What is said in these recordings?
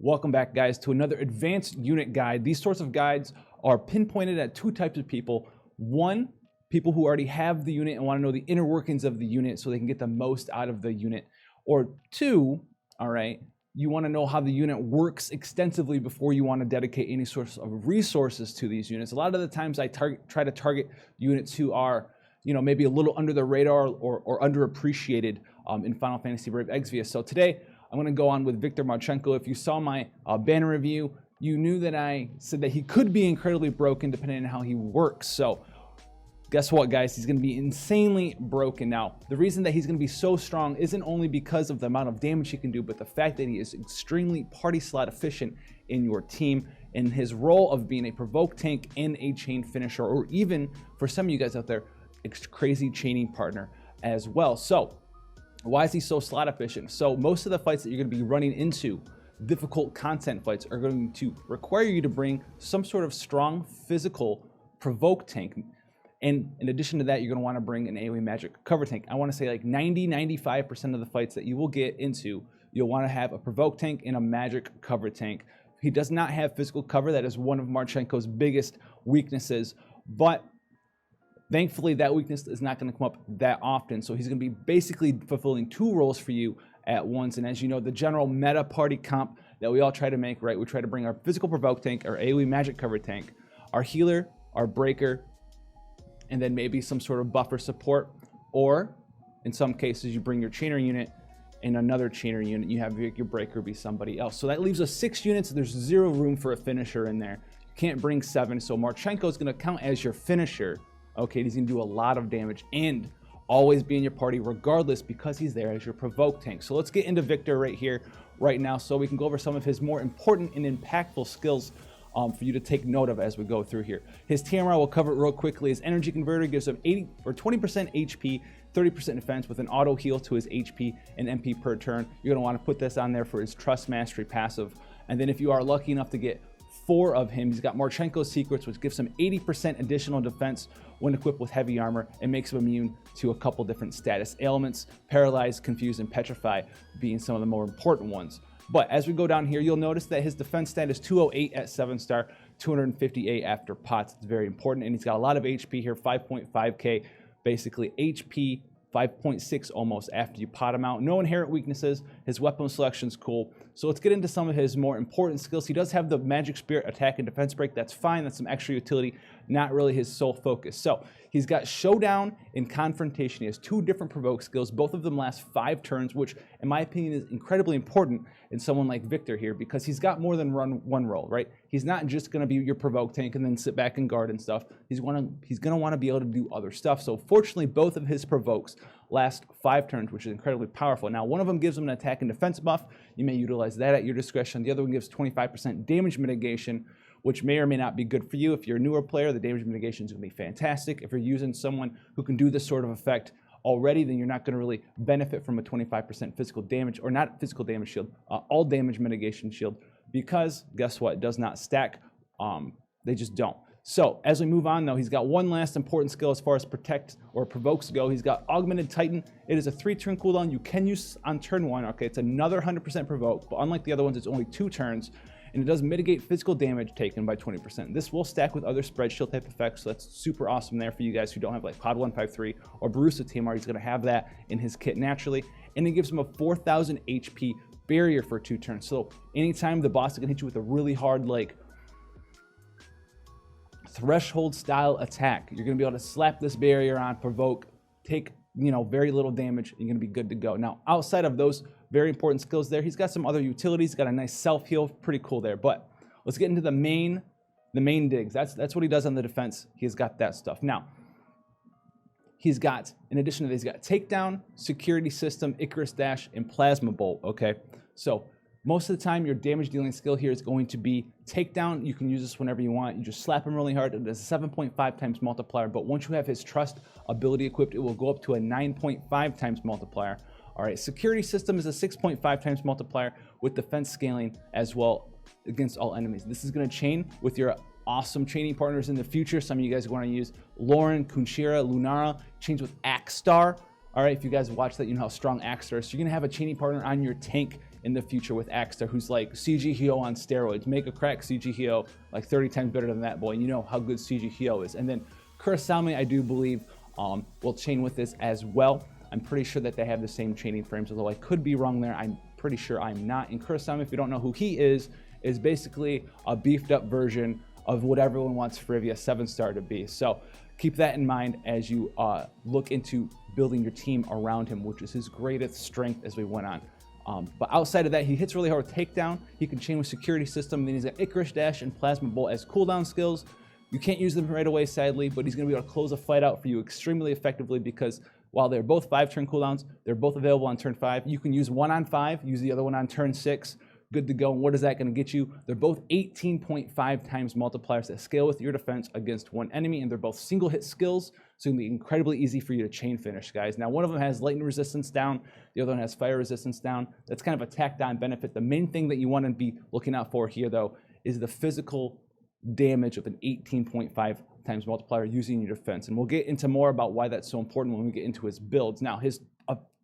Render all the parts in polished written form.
Welcome back, guys, to another advanced unit guide. These sorts of guides are pinpointed at two types of people. One, people who already have the unit and want to know the inner workings of the unit so they can get the most out of the unit. Or two, all right, you want to know how the unit works extensively before you want to dedicate any sorts of resources to these units. A lot of the times I try to target units who are, maybe a little under the radar or underappreciated in Final Fantasy Brave Exvius. So today, I'm going to go on with Viktor Marchenko. If you saw my banner review, you knew that I said that he could be incredibly broken depending on how he works. So guess what, guys? He's going to be insanely broken. Now, the reason that he's going to be so strong isn't only because of the amount of damage he can do, but the fact that he is extremely party slot efficient in your team in his role of being a provoke tank and a chain finisher, or even for some of you guys out there, a crazy chaining partner as well. So why is he so slot efficient? So most of the fights that you're going to be running into, difficult content fights, are going to require you to bring some sort of strong physical provoke tank. And in addition to that, you're going to want to bring an AoE magic cover tank. I want to say like 90-95% of the fights that you will get into, you'll want to have a provoke tank and a magic cover tank. He does not have physical cover. That is one of Marchenko's biggest weaknesses, but thankfully, that weakness is not going to come up that often, so he's going to be basically fulfilling two roles for you at once. And as you know, the general meta party comp that we all try to make, right? We try to bring our physical provoke tank, our AoE magic cover tank, our healer, our breaker, and then maybe some sort of buffer support. Or in some cases, you bring your chainer unit and another chainer unit. You have your breaker be somebody else. So that leaves us 6 units. There's 0 room for a finisher in there. You can't bring 7. So Marchenko is going to count as your finisher. Okay, he's going to do a lot of damage and always be in your party regardless because he's there as your provoke tank. So let's get into Viktor right here, right now, so we can go over some of his more important and impactful skills for you to take note of as we go through here. His TMR, we'll cover it real quickly. His energy converter gives him 20% HP, 30% defense with an auto heal to his HP and MP per turn. You're going to want to put this on there for his Trust Mastery passive. And then if you are lucky enough to get 4 of him, he's got Marchenko's Secrets, which gives him 80% additional defense when equipped with heavy armor and makes him immune to a couple different status ailments, Paralyze, Confuse, and Petrify being some of the more important ones. But as we go down here, you'll notice that his defense stat is 208 at 7-star, 258 after pots. It's very important, and he's got a lot of HP here, 5.5k, basically HP, 5.6 almost after you pot him out. No inherent weaknesses. His weapon selection is cool. So let's get into some of his more important skills. He does have the Magic Spirit attack and defense break. That's fine. That's some extra utility, not really his sole focus. So he's got Showdown and Confrontation. He has 2 different provoke skills. Both of them last 5 turns, which in my opinion is incredibly important in someone like Viktor here because he's got more than one role, right? He's not just going to be your provoke tank and then sit back and guard and stuff. He's going to want to be able to do other stuff. So fortunately, both of his provokes last 5 turns, which is incredibly powerful. Now, one of them gives him an attack and defense buff. You may utilize that at your discretion. The other one gives 25% damage mitigation, which may or may not be good for you. If you're a newer player, the damage mitigation is going to be fantastic. If you're using someone who can do this sort of effect already, then you're not going to really benefit from a 25% physical damage, or not physical damage shield, all damage mitigation shield, because guess what? It does not stack. They just don't. So as we move on, though, he's got one last important skill as far as protect or provokes go. He's got Augmented Titan. It is a 3-turn cooldown. You can use on turn 1. Okay, it's another 100% provoke, but unlike the other ones, it's only 2 turns, and it does mitigate physical damage taken by 20%. This will stack with other spread shield type effects, so that's super awesome there for you guys who don't have like Pod 153 or Barusa TMR. He's going to have that in his kit naturally, and it gives him a 4,000 HP barrier for 2 turns. So anytime the boss is going to hit you with a really hard, like, threshold style attack, you're going to be able to slap this barrier on, provoke, take very little damage, and you're going to be good to go. Now, outside of those very important skills there, he's got some other utilities. He's got a nice self-heal, pretty cool there. But let's get into the main digs. That's what he does on the defense. He's got that stuff. Now, he's got, in addition to this, he's got Takedown, Security System, Icarus Dash, and Plasma Bolt, okay? So most of the time, your damage dealing skill here is going to be Takedown. You can use this whenever you want. You just slap him really hard. It does a 7.5 times multiplier, but once you have his Trust ability equipped, it will go up to a 9.5 times multiplier. All right, Security System is a 6.5 times multiplier with defense scaling as well against all enemies. This is going to chain with your awesome chaining partners in the future. Some of you guys are going to use Lauren, Kunshira, Lunara, chains with Axstar. All right, if you guys watch that, you know how strong Axstar is. So you're going to have a chaining partner on your tank in the future with Axter, who's like CG Hyo on steroids. Make a crack CG Hyo like 30 times better than that boy, and you know how good CG Hyo is. And then Kurasame, I do believe, will chain with this as well. I'm pretty sure that they have the same chaining frames, although I could be wrong there. I'm pretty sure I'm not. And Kurasame, if you don't know who he is basically a beefed up version of what everyone wants Frivia 7-star to be. So keep that in mind as you look into building your team around him, which is his greatest strength as we went on. But outside of that, he hits really hard with takedown. He can chain with security system. Then he's got Icarus Dash and Plasma Bolt as cooldown skills. You can't use them right away, sadly, but he's going to be able to close a fight out for you extremely effectively, because while they're both 5-turn cooldowns, they're both available on turn 5. You can use one on 5, use the other one on turn 6. Good to go. And what is that going to get you? They're both 18.5 times multipliers that scale with your defense against one enemy, and they're both single hit skills, so it's going to be incredibly easy for you to chain finish, guys. Now, one of them has lightning resistance down, the other one has fire resistance down. That's kind of a tacked on benefit. The main thing that you want to be looking out for here, though, is the physical damage of an 18.5 times multiplier using your defense. And we'll get into more about why that's so important when we get into his builds. Now, his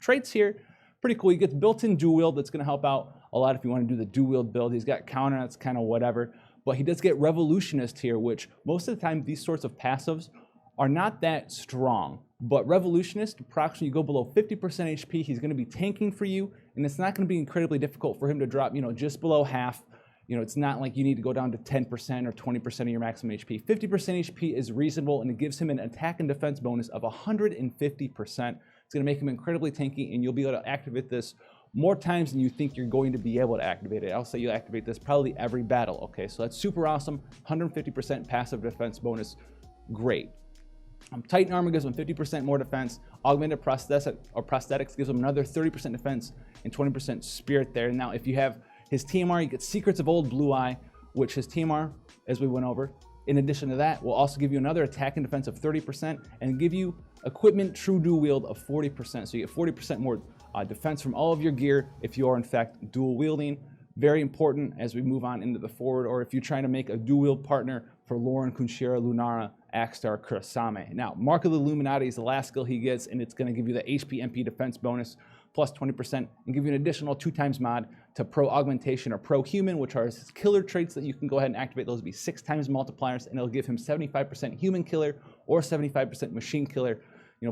traits here, pretty cool. He gets built-in dual wield. That's going to help out a lot if you want to do the dual wield build. He's got counter, that's kind of whatever. But he does get revolutionist here, which most of the time these sorts of passives are not that strong. But revolutionist, approximately you go below 50% HP, he's going to be tanking for you, and it's not going to be incredibly difficult for him to drop, just below half. It's not like you need to go down to 10% or 20% of your maximum HP. 50% HP is reasonable, and it gives him an attack and defense bonus of 150%. It's going to make him incredibly tanky, and you'll be able to activate this more times than you think you're going to be able to activate it. I'll say you activate this probably every battle, okay? So that's super awesome. 150% passive defense bonus, great. Titan armor gives him 50% more defense. Augmented prosthetics gives him another 30% defense and 20% spirit there. Now, if you have his TMR, you get Secrets of Old Blue Eye, which his TMR, as we went over, in addition to that, will also give you another attack and defense of 30% and give you equipment true dual wield of 40%. So you get 40% more defense from all of your gear if you are in fact dual wielding. Very important as we move on into the forward, or if you're trying to make a dual wield partner for Lauren, Kunshira, Lunara, Axtar, Kurasame. Now, Mark of the Illuminati is the last skill he gets, and it's going to give you the HP MP defense bonus plus 20% and give you an additional 2x mod to Pro Augmentation or Pro Human, which are his killer traits that you can go ahead and activate. Those will be 6 times multipliers, and it'll give him 75% human killer or 75% machine killer,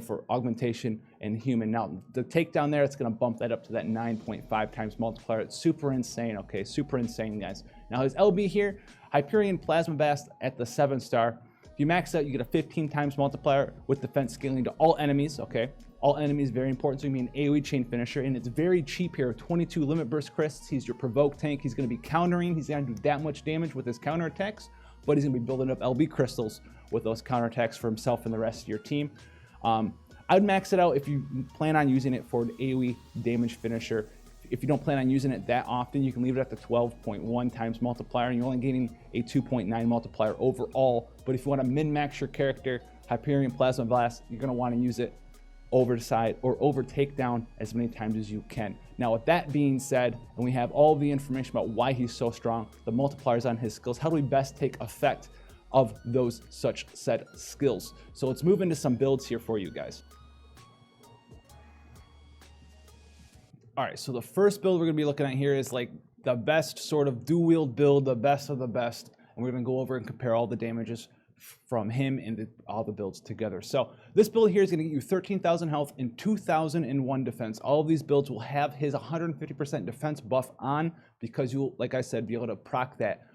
for augmentation and human. Now, the takedown there, it's going to bump that up to that 9.5 times multiplier. It's super insane, okay? Super insane, guys. Now, his LB here, Hyperion Plasma Blast at the 7-star. If you max out, you get a 15 times multiplier with defense scaling to all enemies, okay? All enemies, very important, so you mean an AoE chain finisher, and it's very cheap here. 22 limit burst crisps. He's your provoke tank. He's going to be countering. He's going to do that much damage with his counter attacks, but he's going to be building up LB crystals with those counter attacks for himself and the rest of your team. I'd max it out if you plan on using it for an AoE damage finisher. If you don't plan on using it that often, you can leave it at the 12.1 times multiplier, and you're only getting a 2.9 multiplier overall. But if you want to min-max your character, Hyperion Plasma Blast, you're going to want to use it over side or over takedown as many times as you can. Now, with that being said, and we have all the information about why he's so strong, the multipliers on his skills, how do we best take effect of those such said skills? So let's move into some builds here for you guys. All right, so the first build we're gonna be looking at here is like the best sort of dual wield build, the best of the best. And we're gonna go over and compare all the damages from him and all the builds together. So this build here is gonna get you 13,000 health and 2,001 defense. All of these builds will have his 150% defense buff on, because you'll, like I said, be able to proc that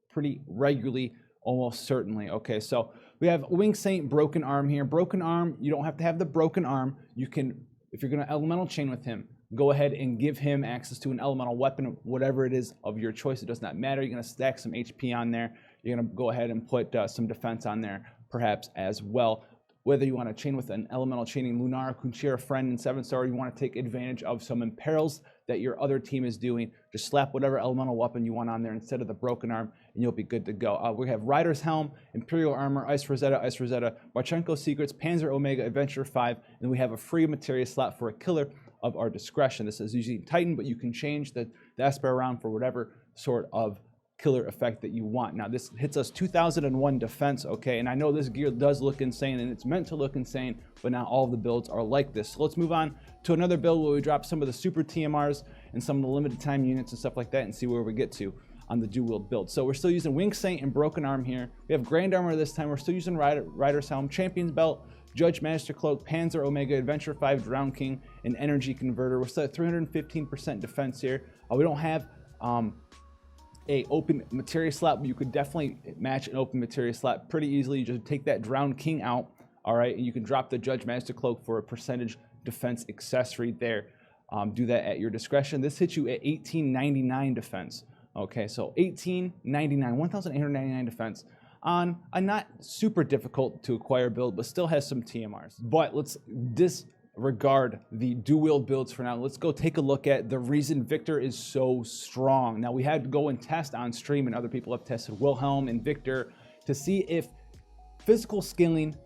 pretty regularly, almost certainly. Okay, so we have Wing Saint Broken Arm here. Broken Arm, you don't have to have the broken arm. You can, if you're gonna elemental chain with him, go ahead and give him access to an elemental weapon, whatever it is of your choice. It does not matter. You're going to stack some HP on there. You're going to go ahead and put some defense on there perhaps as well. Whether you want to chain with an elemental chaining Lunara, Kunshira, Friend, and 7-star, you want to take advantage of some imperils that your other team is doing, just slap whatever elemental weapon you want on there instead of the broken arm, and you'll be good to go. We have Rider's Helm, Imperial Armor, Ice Rosetta, Marchenko Secrets, Panzer Omega, Adventure 5, and we have a free materia slot for a killer of our discretion. This is usually Titan, but you can change the Esper around for whatever sort of killer effect that you want. Now this hits us 2001 defense, okay, and I know this gear does look insane and it's meant to look insane, but not all of the builds are like this. So let's move on to another build where we drop some of the super TMRs and some of the limited time units and stuff like that and see where we get to on the dual wield build. So we're still using Wing Saint and Broken Arm here. We have Grand Armor this time. We're still using Rider's Helm, Champion's Belt, Judge Master Cloak, Panzer Omega, Adventure 5, Drown King, and Energy Converter. We're still at 315% defense here. We don't have a open materia slot, but you could definitely match an open materia slot pretty easily. You just take that Drown King out, all right, and you can drop the Judge Master Cloak for a percentage defense accessory there. Do that at your discretion. This hits you at 1899 defense. Okay, so 1899, 1899 defense on a not super difficult to acquire build, but still has some TMRs. But let's disregard the dual wield builds for now. Let's go take a look at the reason Viktor is so strong. Now we had to go and test on stream, and other people have tested Wilhelm and Viktor to see if physical scaling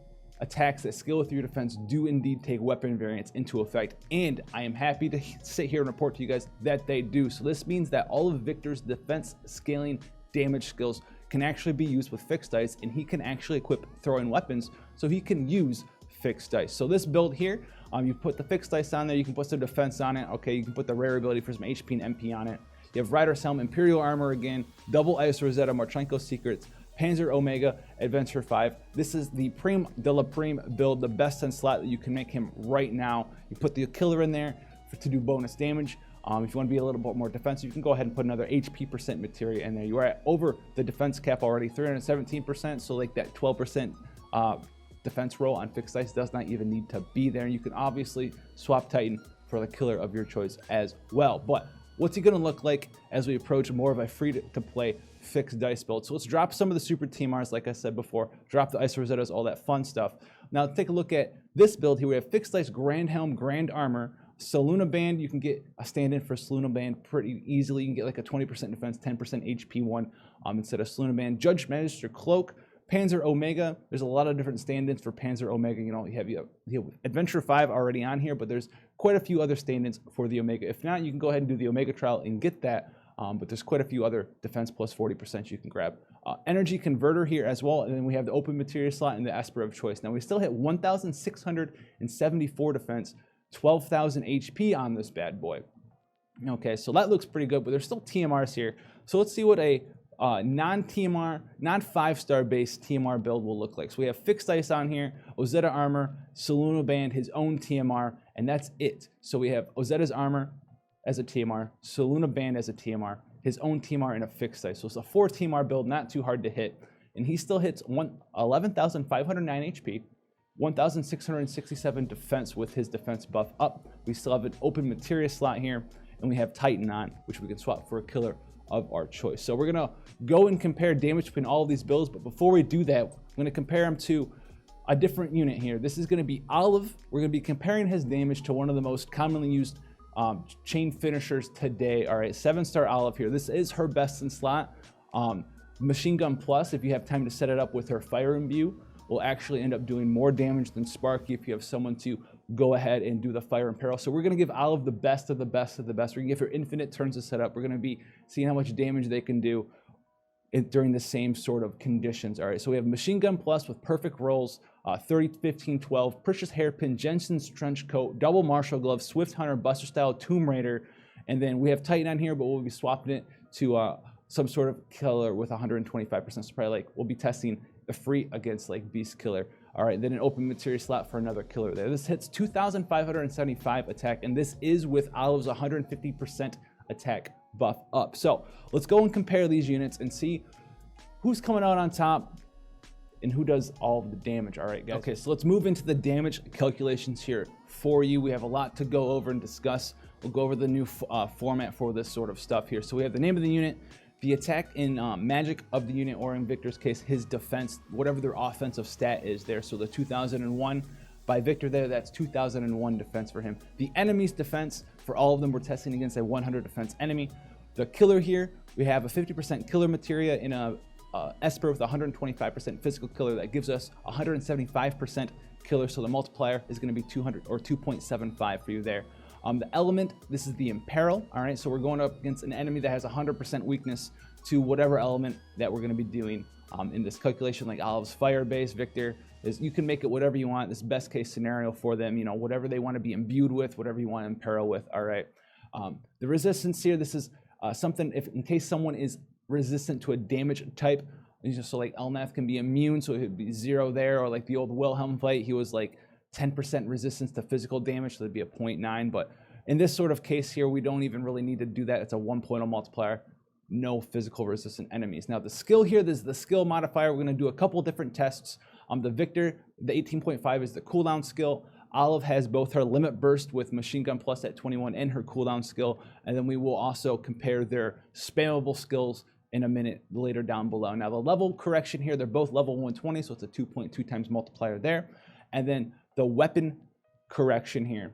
attacks that scale with your defense do indeed take weapon variants into effect, and I am happy to sit here and report to you guys that they do. So this means that all of Viktor's defense scaling damage skills can actually be used with fixed dice, and he can actually equip throwing weapons so he can use fixed dice. So this build here, you put the fixed dice on there, you can put some defense on it, okay, you can put the rare ability for some HP and MP on it. You have Rider's Helm, Imperial Armor again, double Ice Rosetta, Marchenko Secrets, Panzer Omega, Adventure 5. This is the Prime de la Prime build, the best 10 slot that you can make him right now. You put the killer in there to do bonus damage. If you want to be a little bit more defensive, you can go ahead and put another HP percent materia in there. You are at over the defense cap already, 317%, so like that 12% defense roll on fixed dice does not even need to be there. You can obviously swap Titan for the killer of your choice as well. But what's he going to look like as we approach more of a free-to-play fixed dice build? So let's drop some of the super TMRs, like I said before, drop the Ice Rosettas, all that fun stuff. Now take a look at this build here. We have fixed dice, Grand Helm, Grand Armor, Saluna Band. You can get a stand-in for Saluna Band pretty easily. You can get like a 20% defense, 10% HP one instead of Saluna Band. Judge Master Cloak, Panzer Omega. There's a lot of different stand-ins for Panzer Omega. You know, you have Adventure 5 already on here, but there's quite a few other stand-ins for the Omega. If not, you can go ahead and do the Omega trial and get that. But there's quite a few other defense plus 40% you can grab. Energy Converter here as well, and then we have the open materia slot and the Esper of choice. Now we still hit 1,674 defense, 12,000 HP on this bad boy. Okay, so that looks pretty good, but there's still TMRs here. So let's see what a non-TMR, non-5-star based TMR build will look like. So we have fixed dice on here, Ozetta Armor, Saluna Band, his own TMR, and that's it. So we have Ozetta's Armor as a TMR, Saluna Band as a TMR, his own TMR, and a fixed dice. So it's a 4 TMR build, not too hard to hit. And he still hits 11,509 HP, 1,667 defense with his defense buff up. We still have an open materia slot here, and we have Titan on, which we can swap for a killer of our choice. So we're gonna go and compare damage between all of these builds, but before we do that, I'm gonna compare them to a different unit here. This is gonna be Olive. We're gonna be comparing his damage to one of the most commonly used chain finishers today. All right, 7-star Olive here. This is her best in slot. Machine Gun Plus, if you have time to set it up with her Fire Imbue, will actually end up doing more damage than Sparky if you have someone to go ahead and do the Fire Imperil. So we're going to give Olive the best of the best of the best. We're going to give her infinite turns to set up. We're going to be seeing how much damage they can do during the same sort of conditions. All right, so we have Machine Gun Plus with perfect rolls, 30, 15, 12, Precious Hairpin, Jensen's Trench Coat, Double Martial Glove, Swift Hunter, Buster Style, Tomb Raider, and then we have Titan on here, but we'll be swapping it to some sort of killer with 125%. So probably like we'll be testing the free against like Beast Killer. All right, then an open materia slot for another killer there. This hits 2,575 attack, and this is with Olive's 150% attack buff up. So let's go and compare these units and see who's coming out on top and who does all of the damage. All right, guys. Okay, so let's move into the damage calculations here for you. We have a lot to go over and discuss. We'll go over the new format for this sort of stuff here. So we have the name of the unit, the attack in magic of the unit, or in Viktor's case, his defense, whatever their offensive stat is there. So the 2001 by Viktor there, that's 2001 defense for him. The enemy's defense, for all of them, we're testing against a 100 defense enemy. The killer here, we have a 50% killer materia in a Esper with 125% physical killer. That gives us 175% killer, so the multiplier is going to be 200 or 2.75 for you there. The element, this is the Imperil. All right, so we're going up against an enemy that has 100% weakness to whatever element that we're going to be doing in this calculation. Like Olive's fire base, Viktor is, you can make it whatever you want. This is best case scenario for them, you know, whatever they want to be imbued with, whatever you want to imperil with. All right. The resistance here, this is something if in case someone is resistant to a damage type. So like Elnath can be immune, so it would be 0 there, or like the old Wilhelm fight, he was like 10% resistance to physical damage, so it'd be a 0.9. But in this sort of case here, we don't even really need to do that. It's a 1.0 multiplier, no physical resistant enemies. Now the skill here, this is the skill modifier. We're going to do a couple different tests. The Viktor, the 18.5 is the cooldown skill. Olive has both her limit burst with machine gun plus at 21 and her cooldown skill, and then we will also compare their spammable skills in a minute later down below. Now the level correction here, they're both level 120, so it's a 2.2 times multiplier there. And then the weapon correction here,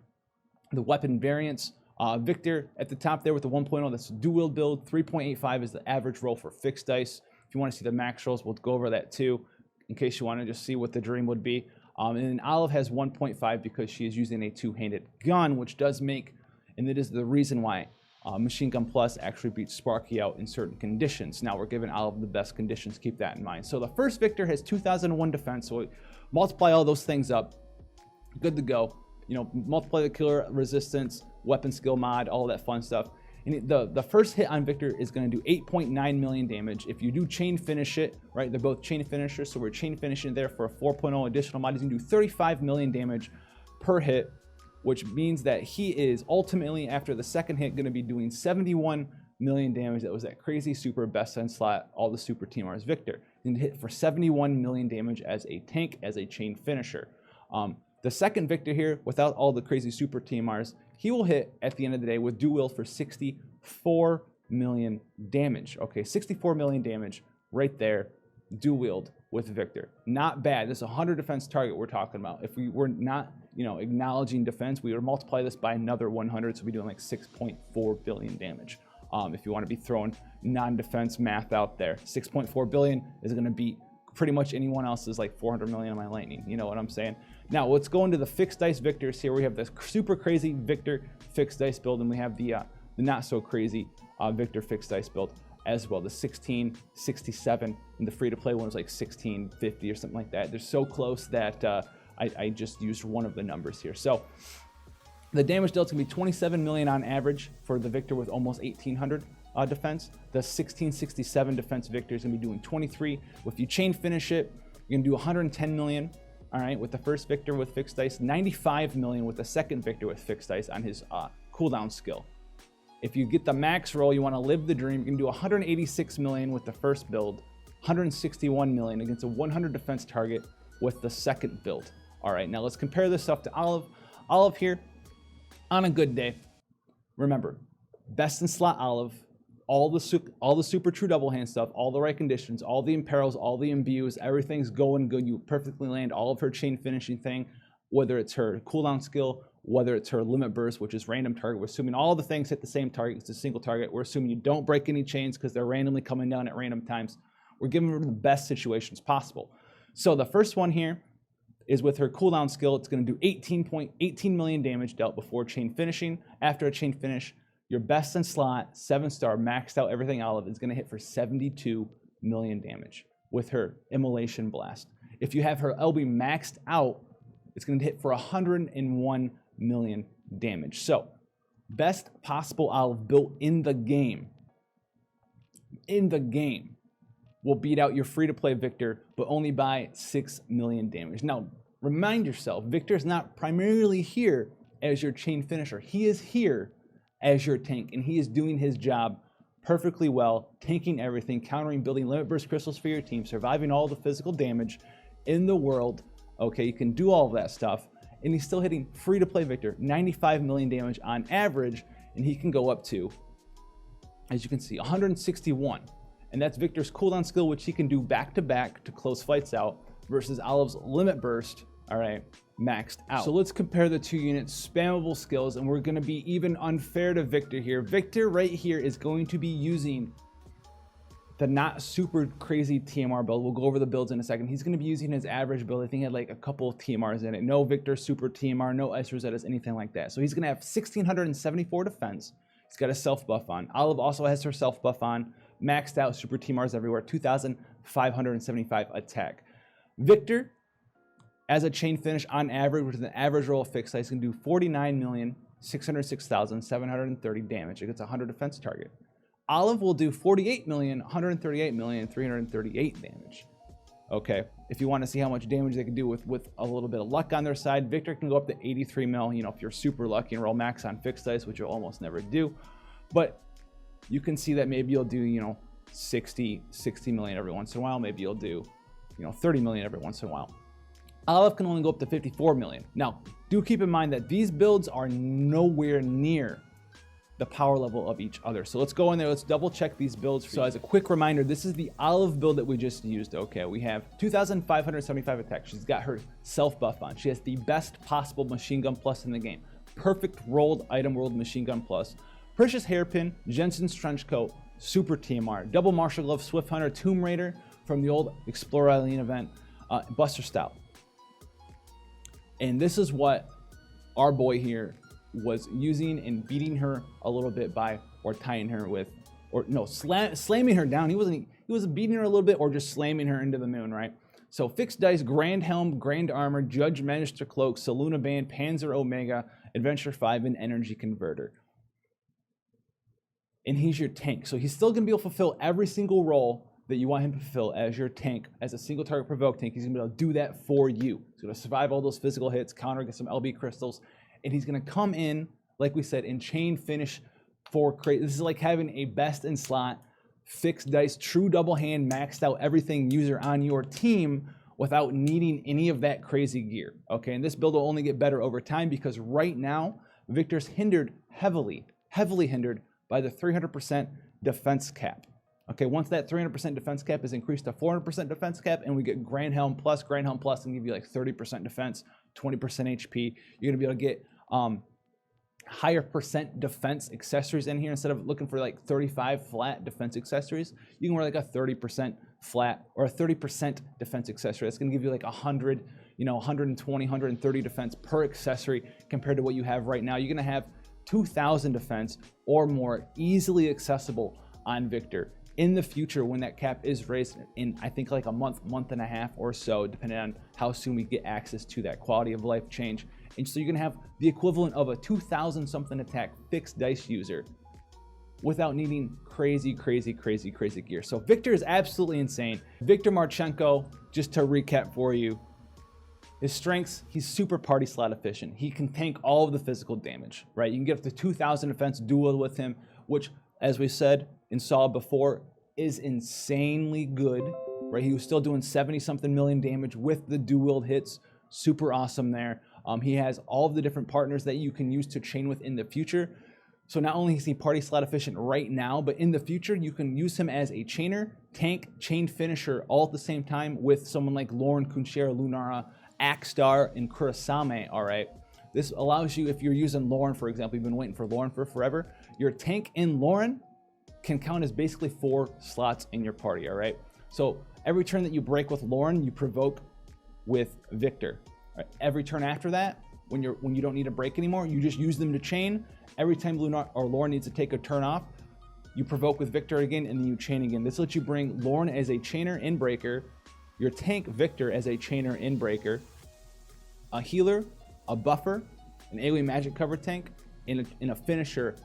the weapon variance, Viktor at the top there with the 1.0, that's a dual wield build. 3.85 is the average roll for fixed dice. If you want to see the max rolls, we'll go over that too, in case you want to just see what the dream would be. And then Olive has 1.5 because she is using a two-handed gun, which does make, and it is the reason why Machine Gun Plus actually beats Sparky out in certain conditions. Now we're giving Olive the best conditions, keep that in mind. So the first Viktor has 2001 defense, so we multiply all those things up, good to go. You know, multiply the killer resistance, weapon skill mod, all that fun stuff. And the first hit on Viktor is going to do 8.9 million damage. If you do chain finish it, right, they're both chain finishers, so we're chain finishing there for a 4.0 additional mod. He's going to do 35 million damage per hit, which means that he is ultimately, after the second hit, going to be doing 71 million damage. That was that crazy super best in slot, all the super TMRs Viktor. He's going to hit for 71 million damage as a tank, as a chain finisher. The second Viktor here, without all the crazy super TMRs, he will hit at the end of the day with dual wield for 64 million damage. Okay, 64 million damage right there, dual wield with Viktor. Not bad. This is a 100 defense target we're talking about. If we were not, you know, acknowledging defense, we would multiply this by another 100, so we'd be doing like 6.4 billion damage. If you want to be throwing non-defense math out there, 6.4 billion is going to beat pretty much anyone else's like 400 million on my lightning. You know what I'm saying? Now let's go into the fixed dice Viktors here. We have this super crazy Viktor fixed dice build, and we have the not so crazy Viktor fixed dice build as well. The 1667 and the free to play one was like 1650 or something like that. They're so close that I just used one of the numbers here. So the damage dealt is going to be 27 million on average for the Viktor with almost 1800 defense. The 1667 defense Viktor is going to be doing 23. If you chain finish it, you're going to do 110 million. All right, with the first Viktor with fixed dice, 95 million with the second Viktor with fixed dice on his cooldown skill. If you get the max roll, you want to live the dream, you can do 186 million with the first build, 161 million against a 100 defense target with the second build. All right, now let's compare this stuff to Olive. Olive here, on a good day, remember, best in slot Olive, all the super true double hand stuff, all the right conditions, all the imperils, all the imbues, everything's going good. You perfectly land all of her chain finishing thing, whether it's her cooldown skill, whether it's her limit burst, which is random target. We're assuming all the things hit the same target. It's a single target. We're assuming you don't break any chains because they're randomly coming down at random times. We're giving her the best situations possible. So the first one here is with her cooldown skill. It's going to do 18 million damage dealt before chain finishing. After a chain finish, your best in slot, 7-star, maxed out everything Olive is going to hit for 72 million damage with her Immolation Blast. If you have her LB maxed out, it's going to hit for 101 million damage. So, best possible Olive built in the game. Will beat out your free-to-play Viktor, but only by 6 million damage. Now, remind yourself, Viktor's not primarily here as your chain finisher. He is here as your tank, and he is doing his job perfectly well, tanking everything, countering, building limit burst crystals for your team, surviving all the physical damage in the world. Okay, you can do all of that stuff, and he's still hitting free-to-play Viktor, 95 million damage on average, and he can go up to, as you can see, 161. And that's Viktor's cooldown skill, which he can do back-to-back to close fights out, versus Olive's limit burst, all right, maxed out. So let's compare the two units' spammable skills, and we're going to be even unfair to Viktor here. Viktor right here is going to be using the not super crazy TMR build. We'll go over the builds in a second. He's going to be using his average build. I think he had like a couple of TMRs in it. No Viktor super TMR, no Ice Rosettas, anything like that. So he's going to have 1674 defense. He's got a self buff on. Olive also has her self buff on, maxed out super TMRs everywhere, 2,575 attack. Viktor, as a chain finish on average, which is an average roll of fixed dice, can do 49,606,730 damage against a 100 defense target. Olive will do 48,138,338 damage. Okay, if you want to see how much damage they can do with a little bit of luck on their side, Viktor can go up to 83 mil, you know, if you're super lucky and roll max on fixed dice, which you'll almost never do. But you can see that maybe you'll do, you know, 60 million every once in a while. Maybe you'll do, you know, 30 million every once in a while. Olive can only go up to 54 million. Now, do keep in mind that these builds are nowhere near the power level of each other. So let's go in there, let's double check these builds. So as a quick reminder, this is the Olive build that we just used. Okay, we have 2,575 attack. She's got her self buff on. She has the best possible machine gun plus in the game. Perfect rolled item world machine gun plus. Precious hairpin, Jensen's trench coat, super TMR, double martial glove, Swift Hunter, Tomb Raider from the old Explore Eileen event, Buster Stout. And this is what our boy here was using and beating her a little bit by, or tying her with, or no, slamming her down. He was beating her a little bit or just slamming her into the moon, right? So fixed dice, Grand Helm, Grand Armor, Judge Magister Cloak, Saluna Band, Panzer Omega, Adventure 5, and Energy Converter. And he's your tank. So he's still gonna be able to fulfill every single role that you want him to fulfill as your tank, as a single target provoke tank. He's gonna be able to do that for you. He's gonna survive all those physical hits, counter, get some LB crystals, and he's gonna come in, like we said, and chain finish for crazy. This is like having a best in slot, fixed dice, true double hand, maxed out everything user on your team without needing any of that crazy gear. Okay, and this build will only get better over time because right now, Viktor's hindered heavily hindered by the 300% defense cap. Okay, once that 300% defense cap is increased to 400% defense cap, and we get Grand Helm Plus and give you like 30% defense, 20% HP, you're gonna be able to get higher percent defense accessories in here. Instead of looking for like 35 flat defense accessories, you can wear like a 30% flat or a 30% defense accessory. That's gonna give you like 100, you know, 120, 130 defense per accessory compared to what you have right now. You're gonna have 2,000 defense or more easily accessible on Viktor in the future when that cap is raised in, I think, like a month and a half or so, depending on how soon we get access to that quality of life change. And so you're gonna have the equivalent of a 2,000 something attack fixed dice user without needing crazy gear. So Viktor is absolutely insane. Viktor Marchenko, just to recap for you, his strengths, he's super party slot efficient. He can tank all of the physical damage, right? You can get up to 2,000 defense duel with him, which, as we said and saw before, is insanely good, right? He was still doing 70-something million damage with the dual hits. Super awesome there. He has all of the different partners that you can use to chain with in the future. So not only is he party slot efficient right now, but in the future, you can use him as a chainer, tank, chain finisher all at the same time with someone like Lauren, Kunchera, Lunara, Axstar, and Kurasame, all right? This allows you, if you're using Lauren, for example, you've been waiting for Lauren for forever, your tank in Lauren can count as basically 4 slots in your party, all right? So every turn that you break with Lauren, you provoke with Viktor. Right? Every turn after that, when you don't need a break anymore, you just use them to chain. Every time Luna or Lauren needs to take a turn off, you provoke with Viktor again, and then you chain again. This lets you bring Lauren as a chainer in breaker, your tank Viktor as a chainer in breaker, a healer, a buffer, an alien magic cover tank, and a finisher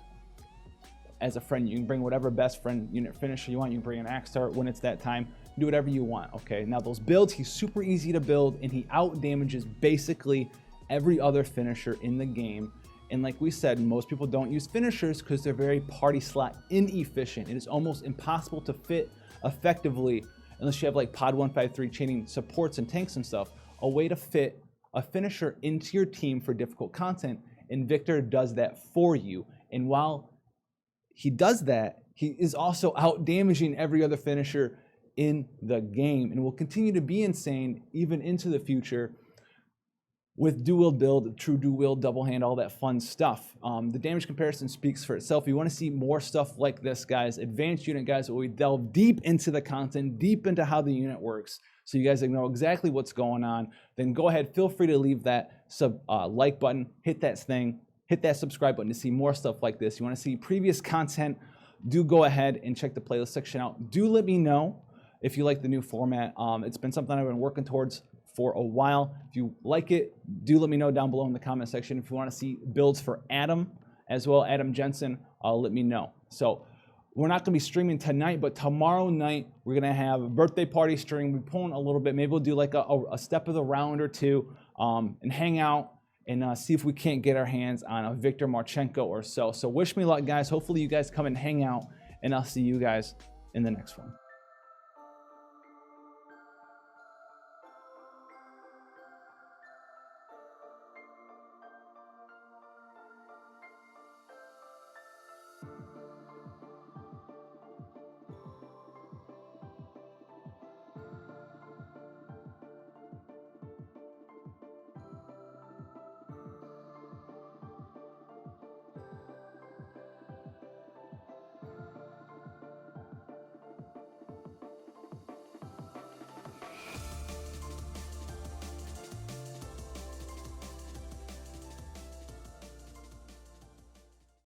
as a friend. You can bring whatever best friend unit finisher you want. You can bring an Axstar when it's that time. Do whatever you want, okay? Now those builds, he's super easy to build, and he out damages basically every other finisher in the game. And like we said, most people don't use finishers because they're very party slot inefficient. It is almost impossible to fit effectively unless you have like Pod 153 chaining supports and tanks and stuff, a way to fit a finisher into your team for difficult content, and Viktor does that for you. And while he does that, he is also out damaging every other finisher in the game, and will continue to be insane even into the future with dual build, true dual, double hand, all that fun stuff. The damage comparison speaks for itself. If you want to see more stuff like this, guys, advanced unit guys, where we delve deep into the content, deep into how the unit works, so you guys know exactly what's going on, then go ahead, feel free to leave that like button, hit that thing, hit that subscribe button to see more stuff like this. You want to see previous content do go ahead and check the playlist section out. Do let me know if you like the new format. It's been something I've been working towards for a while. If you like it, do let me know down below in the comment section. If you want to see builds for Adam as well, Adam Jensen, let me know. So we're not going to be streaming tonight, but tomorrow night we're going to have a birthday party stream. We're pulling a little bit. Maybe we'll do like a step of the round or two and hang out and see if we can't get our hands on a Viktor Marchenko or so. So wish me luck, guys. Hopefully you guys come and hang out, and I'll see you guys in the next one.